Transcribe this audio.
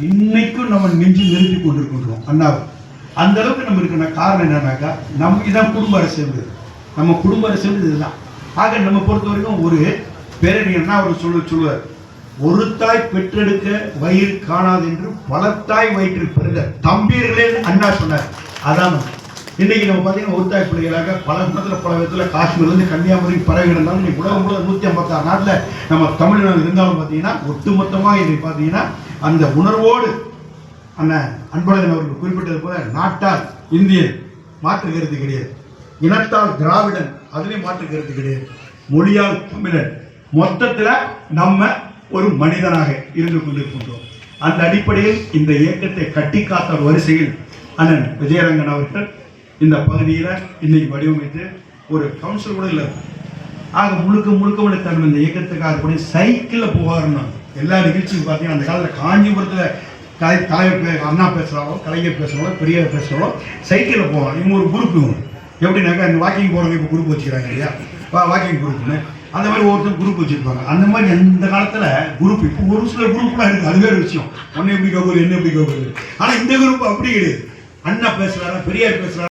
இன்னைக்கும் நம்ம நெஞ்சு நிறுத்தி கொண்டிருக்கின்றோம் அண்ணாவை. அந்த அளவுக்கு நம்ம இருக்கிற காரணம் என்னன்னாக்கா, நம்ம இதான் குடும்ப அரசியல். நம்ம குடும்ப அரசியல் இதுதான். ஆக நம்ம பொறுத்த வரைக்கும் ஒரு பேரணி அண்ணா அவர் சொல்லுவார், ஒரு தாய் பெற்றெடுக்க வயிறு காணாது என்று பல தாய் வயிற்றில் பிறந்த தம்பீர்களே அண்ணா சொன்னார். அதான் இன்னைக்கு நம்ம பார்த்தீங்கன்னா ஒரு தாய் பிள்ளைகளாக பல இடத்துல பல விதத்தில் காஷ்மீர்லேருந்து கன்னியாகுமரி பறவை இருந்தாலும் இன்னைக்கு உலகம் முழுவதும் 156 நாட்டில் நம்ம தமிழ்நாடு இருந்தாலும் பார்த்தீங்கன்னா ஒட்டுமொத்தமாக இன்னைக்கு பார்த்தீங்கன்னா அந்த உணர்வோடு அண்ணன் அன்பழகன் அவர்கள் குறிப்பிட்டது போல நாட்டால் இந்தியன் மாற்று கருத்து கிடையாது, இனத்தால் திராவிடன் அதுலேயும் மாற்று கருத்து கிடையாது, மொழியால் தமிழன், மொத்தத்தில் நம்ம ஒரு மனிதனாக இருந்து கொண்டிருக்கின்றோம். அந்த அடிப்படையில் இந்த இயக்கத்தை கட்டி காத்த வரிசையில் அண்ணன் விஜயரங்கன் அவர்கள் இந்த பகுதியில் இன்னைக்கு வடிவமைத்து ஒரு கவுன்சில் கூட இல்லை. ஆக முழுக்க முழுக்க இந்த இயக்கத்துக்காக கூட சைக்கிளில் போவாருன்னு எல்லா நிகழ்ச்சியும் பார்த்தீங்கன்னா அந்த காலத்தில் காஞ்சிபுரத்தில் தலைவர் அண்ணா பேசுகிறாங்களோ, கலைஞர் பேசுகிறாங்களோ, பெரியார் பேசுகிறாங்களோ சைக்கிளில் போவாங்க. இவங்க ஒரு குரூப் இவங்க எப்படின்னாக்கா இந்த வாக்கிங் போகிறவங்க இப்போ குரூப் வச்சுக்கிறாங்க இல்லையா, வாக்கிங் குரூப்னு அந்த மாதிரி ஒவ்வொருத்தரும் குரூப் வச்சுருப்பாங்க. அந்த மாதிரி அந்த காலத்தில் குரூப் இப்போ ஒரு சில குரூப்லாம் இருக்குது, அது வேறு விஷயம். ஒன்று எப்படி கவுரு என்ன எப்படி கவுரு. ஆனால் இந்த குரூப் அப்படி கிடையாது. அண்ணா பேசுகிறாரா, பெரியார் பேசுகிறாரா,